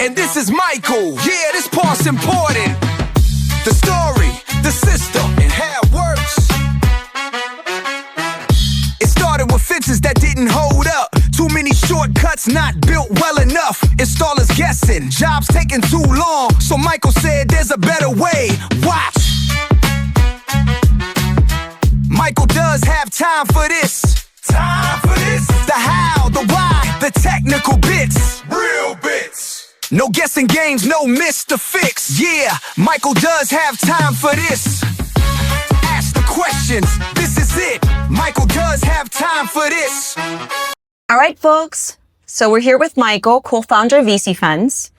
And this is Michael. Yeah, this part's important. The story, the system, and how it works. It started with fences that didn't hold up. Too many shortcuts not built well enough. Installers guessing, jobs taking too long. So Michael said there's a better way. Watch. Michael does have time for this. Time for this. The how, the why, the technical bits. Real bits. No guessing games, no Mr. Fix. Yeah, Michael does have time for this. Ask the questions, this is it. Michael does have time for this. All right, folks. So we're here with Michael, co-founder of ecFence.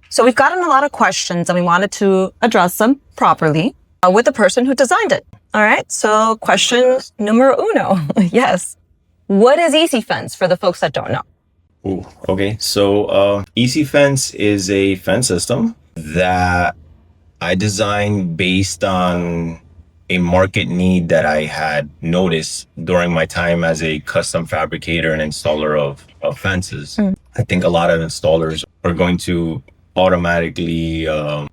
So we've gotten a lot of questions and we wanted to address them properly with the person who designed it. All right. So question numero uno. Yes. What is ecFence for the folks that don't know? Ooh, okay. So ecFence is a fence system that I designed based on a market need that I had noticed during my time as a custom fabricator and installer of fences. I think a lot of installers are going to automatically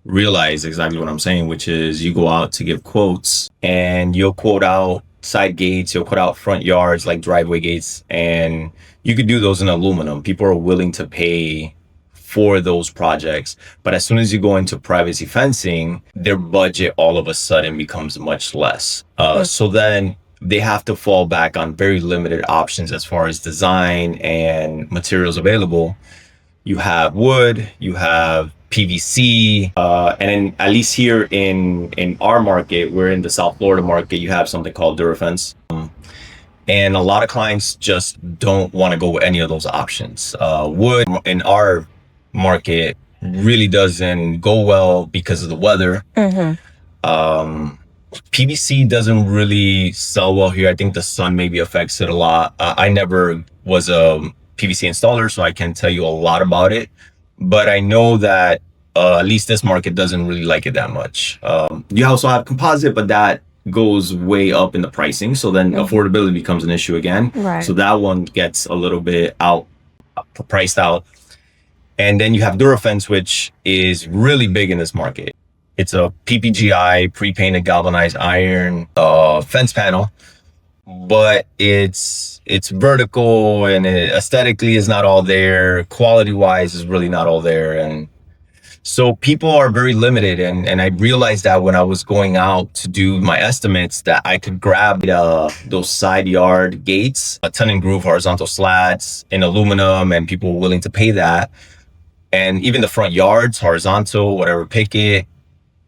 realize exactly what I'm saying, which is you go out to give quotes and you'll quote out side gates, you'll quote out front yards like driveway gates, and you could do those in aluminum. People are willing to pay for those projects. But as soon as you go into privacy fencing, their budget all of a sudden becomes much less. So then they have to fall back on very limited options as far as design and materials available. You have wood, you have PVC, and at least here in our market, we're in the South Florida market, you have something called DuraFence. And a lot of clients just don't want to go with any of those options. Wood in our market really doesn't go well because of the weather. PVC doesn't really sell well here. I think the sun maybe affects it a lot. I never was a PVC installer, so I can't tell you a lot about it, but I know that at least this market doesn't really like it that much. You also have composite, but that goes way up in the pricing, so then affordability becomes an issue again. Right. So that one gets a little bit priced out. And then you have DuraFence, which is really big in this market. It's a PPGI, pre-painted galvanized iron fence panel, but it's vertical and it aesthetically is not all there. Quality-wise is really not all there. And so people are very limited. And I realized that when I was going out to do my estimates that I could grab those side yard gates, a ton and groove horizontal slats in aluminum, and people were willing to pay that. And even the front yards, horizontal, whatever, picket,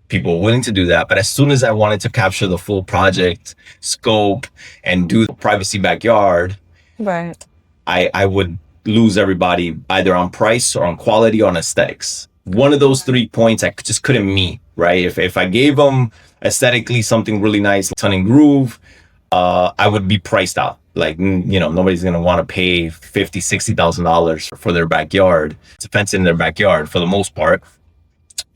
people were willing to do that. But as soon as I wanted to capture the full project scope and do the privacy backyard, Right. I would lose everybody either on price or on quality or on aesthetics. One of those 3 points I just couldn't meet, right? If I gave them aesthetically something really nice, ton and groove, I would be priced out. Like, you know, nobody's going to want to pay $50,000, $60,000 for their backyard to fence in their backyard for the most part.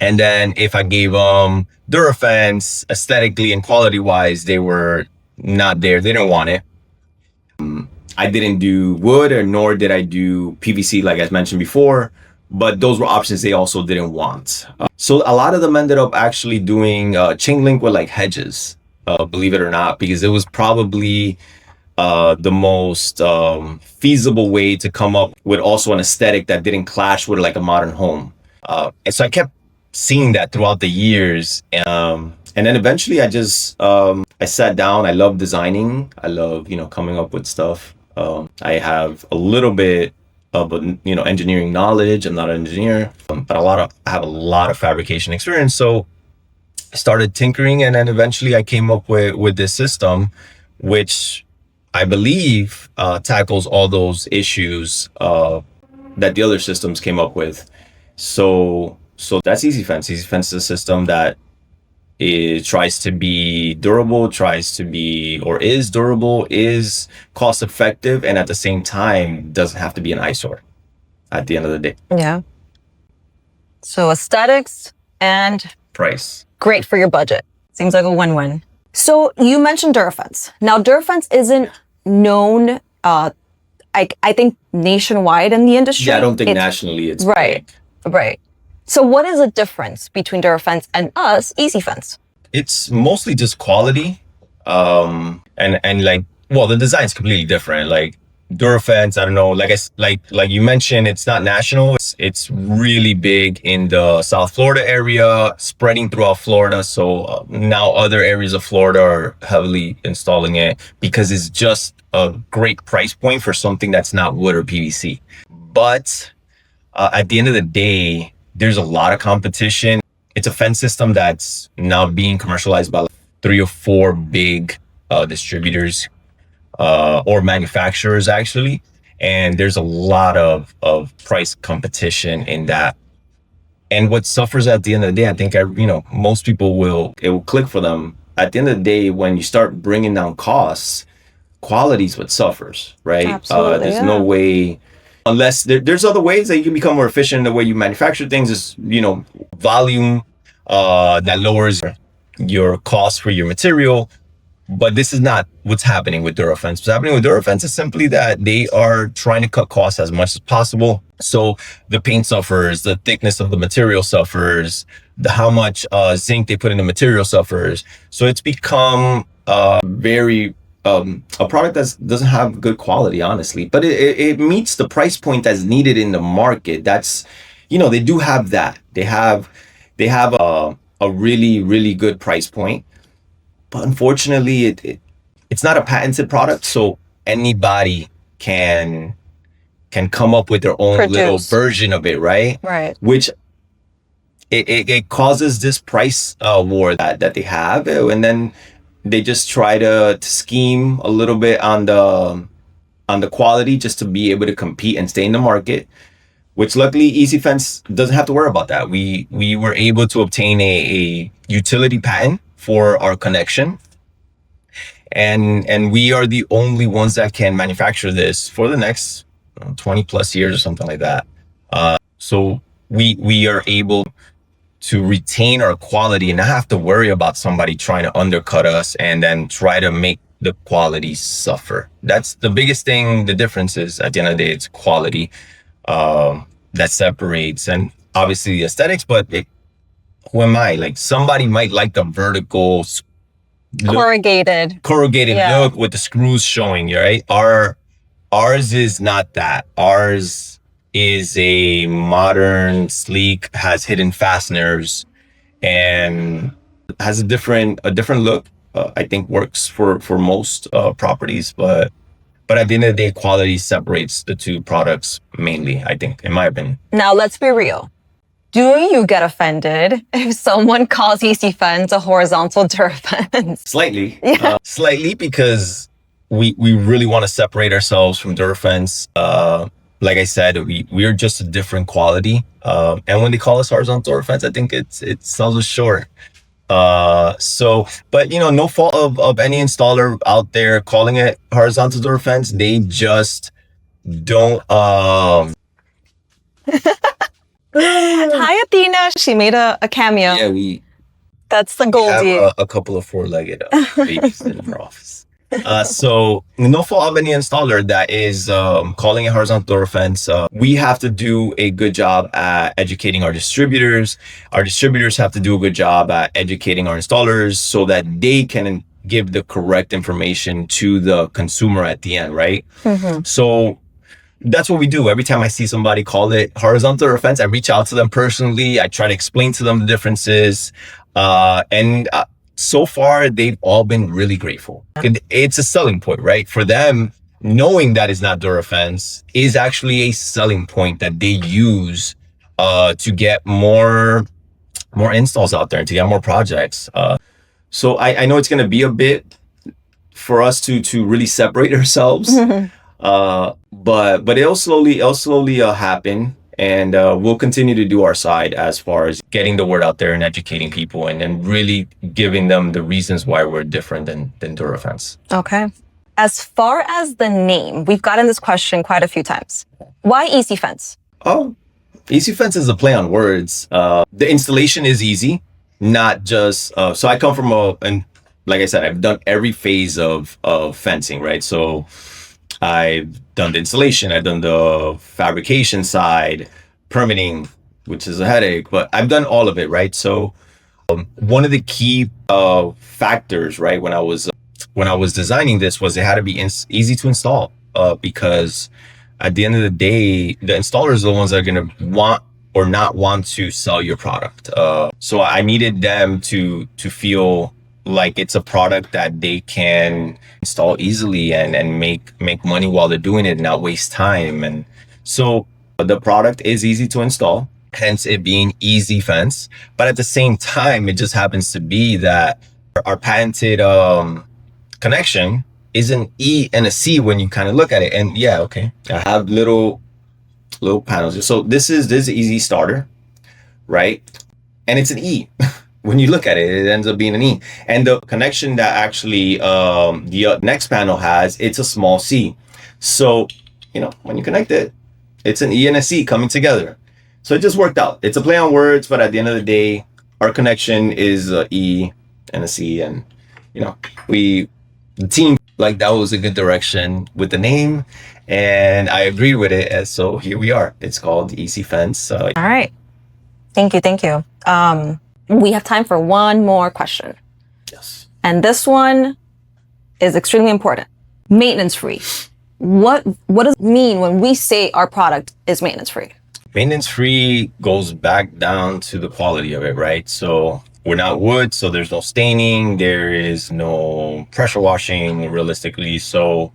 And then if I gave them DuraFence aesthetically and quality wise, they were not there. They didn't want it. I didn't do wood nor did I do PVC, like I mentioned before, but those were options they also didn't want. So a lot of them ended up actually doing chain link with like hedges, believe it or not, because it was probably the most feasible way to come up with also an aesthetic that didn't clash with like a modern home. And so I kept seeing that throughout the years. And then eventually I just, I sat down. I love designing. I love, coming up with stuff. I have a little bit of, engineering knowledge. I'm not an engineer, but I have a lot of fabrication experience. So I started tinkering, and then eventually I came up with this system, which I believe tackles all those issues that the other systems came up with. So that's ecFence. ecFence is a system that tries to be durable, is durable, is cost effective, and at the same time doesn't have to be an eyesore at the end of the day. Yeah. So aesthetics and price. Great for your budget. Seems like a win-win. So you mentioned DuraFence. Now DuraFence isn't known, I think nationwide in the industry. Yeah, I don't think nationally it's right. big. Right. So what is the difference between DuraFence and us, ecFence? It's mostly just quality. And like, well, the design's completely different. Like DuraFence, I don't know, like you mentioned, it's not national. It's really big in the South Florida area, spreading throughout Florida. So now other areas of Florida are heavily installing it because it's just a great price point for something that's not wood or PVC. But at the end of the day, there's a lot of competition. It's a fence system that's now being commercialized by like 3 or 4 big distributors or manufacturers, actually. And there's a lot of price competition in that. And what suffers at the end of the day, I think, most people it will click for them. At the end of the day, when you start bringing down costs, quality is what suffers, right? Absolutely, there's no way, unless there's other ways that you can become more efficient in the way you manufacture things. Is volume that lowers your cost for your material. But this is not what's happening with DuraFence. What's happening with DuraFence is simply that they are trying to cut costs as much as possible. So the paint suffers, the thickness of the material suffers, how much zinc they put in the material suffers. So it's become very a product that doesn't have good quality, honestly. But it meets the price point that's needed in the market. That's, they do have that. They have a really, really good price point. But unfortunately, it's not a patented product, so anybody can come up with their own little version of it, right? Right. Which it causes this price war that they have, and then they just try to scheme a little bit on the quality just to be able to compete and stay in the market. Which luckily ecFence doesn't have to worry about that. We were able to obtain a utility patent for our connection, and we are the only ones that can manufacture this for the next 20 plus years or something like that. So we are able to retain our quality and not have to worry about somebody trying to undercut us and then try to make the quality suffer. That's the biggest thing. The difference is, at the end of the day, it's quality that separates, and obviously the aesthetics. But who am I? Like, somebody might like the vertical corrugated look with the screws showing, right? Ours is not that. Ours is a modern, sleek, has hidden fasteners, and has a different look. I think works for most properties, but at the end of the day, quality separates the two products mainly, I think, in my opinion. Now, let's be real. Do you get offended if someone calls ecFence a horizontal DuraFence? Slightly. Yeah. Slightly, because we really want to separate ourselves from DuraFence. Like I said, we're just a different quality. And when they call us horizontal DuraFence, I think it sells us short. But no fault of any installer out there calling it horizontal DuraFence. They just don't Hi, Athena. She made a cameo. Yeah, that's the Goldie. Have a couple of 4-legged babies in our office. So no fault of any installer that is calling it horizontal DuraFence. We have to do a good job at educating our distributors. Our distributors have to do a good job at educating our installers so that they can give the correct information to the consumer at the end, right? Mm-hmm. So that's what we do. Every time I see somebody call it horizontal DuraFence, I reach out to them personally. I try to explain to them the differences. So far, they've all been really grateful. It's a selling point, right? For them, knowing that it's not DuraFence is actually a selling point that they use to get more installs out there and to get more projects. So I know it's going to be a bit for us to really separate ourselves, but it'll slowly happen. And we'll continue to do our side as far as getting the word out there and educating people and really giving them the reasons why we're different than DuraFence. Okay. As far as the name, we've gotten this question quite a few times. Why ecFence? Oh, ecFence is a play on words. The installation is easy, not just... so I come from and like I said, I've done every phase of fencing, right? So I've done the installation, I've done the fabrication side, permitting, which is a headache, but I've done all of it, right? So one of the key factors, right, when I was designing this was it had to be easy to install, because at the end of the day, the installers are the ones that are going to want or not want to sell your product. So I needed them to feel like it's a product that they can install easily and make money while they're doing it and not waste time. And so the product is easy to install, hence it being ecFence. But at the same time, it just happens to be that our patented connection is an E and a C when you kind of look at it. And yeah, okay, I have little panels. So this is an easy starter, right? And it's an E. When you look at it, it ends up being an E. And the connection that actually the next panel has, it's a small C. So, you know, when you connect it, it's an E and a C coming together. So it just worked out. It's a play on words, but at the end of the day, our connection is a E and a C. And, you know, the team, like, that was a good direction with the name. And I agreed with it. And so here we are. It's called ecFence. All right. Thank you. We have time for one more question. Yes. And this one is extremely important. Maintenance free. What does it mean when we say our product is maintenance free? Maintenance free goes back down to the quality of it, right? So we're not wood, so there's no staining, there is no pressure washing realistically. So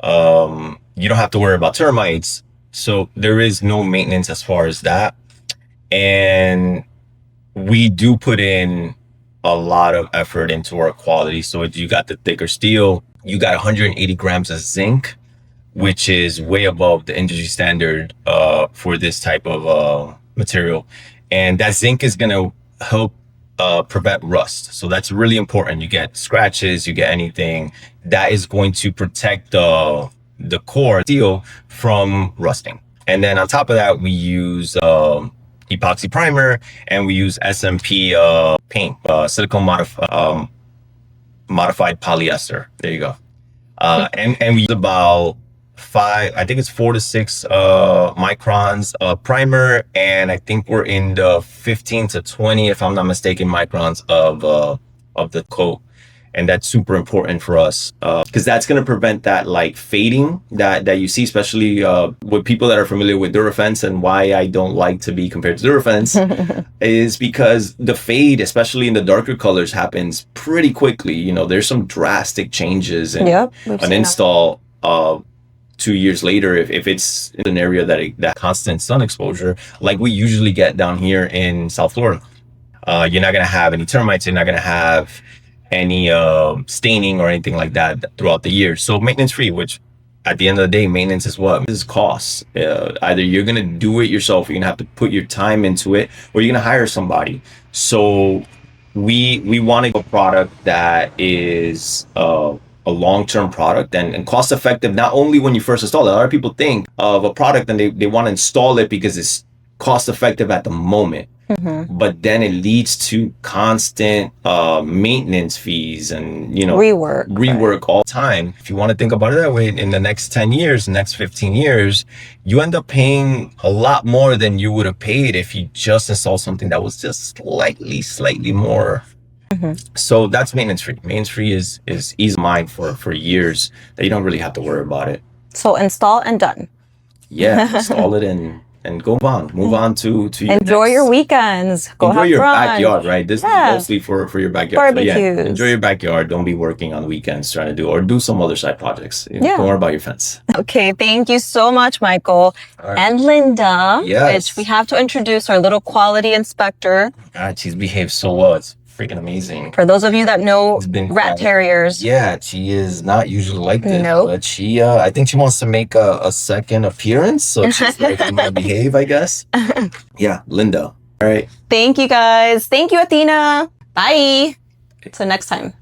you don't have to worry about termites. So there is no maintenance as far as that. And we do put in a lot of effort into our quality. So you got the thicker steel, you got 180 grams of zinc, which is way above the industry standard for this type of material. And that zinc is going to help prevent rust. So that's really important. You get scratches, you get anything that is going to protect the core steel from rusting. And then on top of that, we use epoxy primer, and we use SMP paint, silicone modified polyester. There you go. And we use about 4 to 6 microns primer, and I think we're in the 15 to 20, if I'm not mistaken, microns of the coat. And that's super important for us because that's going to prevent that like fading that you see, especially with people that are familiar with DuraFence. And why I don't like to be compared to DuraFence is because the fade, especially in the darker colors, happens pretty quickly. You know, there's some drastic changes in an install 2 years later if it's in an area that constant sun exposure like we usually get down here in South Florida. You're not going to have any termites. You're not going to have any staining or anything like that throughout the year. So maintenance free, which at the end of the day, maintenance is what? This is costs. Either you're going to do it yourself, you're going to have to put your time into it, or you're going to hire somebody. So we want a product that is a long-term product and cost effective, not only when you first install it. A lot of people think of a product and they want to install it because it's cost effective at the moment. But then it leads to constant maintenance fees and, you know, rework all the time. If you want to think about it that way, in the next 10 years, next 15 years, you end up paying a lot more than you would have paid if you just installed something that was just slightly more. So that's maintenance free. Maintenance free is ease of mind for years that you don't really have to worry about it. So install and done. Yeah, install it and go on. Move on to enjoy your weekends. Go enjoy have your brunch. Backyard, right? This is mostly for your backyard. Barbecues. So yeah, enjoy your backyard. Don't be working on the weekends trying to do some other side projects. Don't worry about your fence. Okay, thank you so much, Michael. Right. And Linda, which we have to introduce our little quality inspector. God, she's behaved so well. It's freaking amazing. For those of you that know rat terriers. Yeah, she is not usually like this. Nope. But she, I think she wants to make a second appearance. So she's like, I'm going to behave, I guess. Yeah, Linda. All right. Thank you, guys. Thank you, Athena. Bye. Till next time.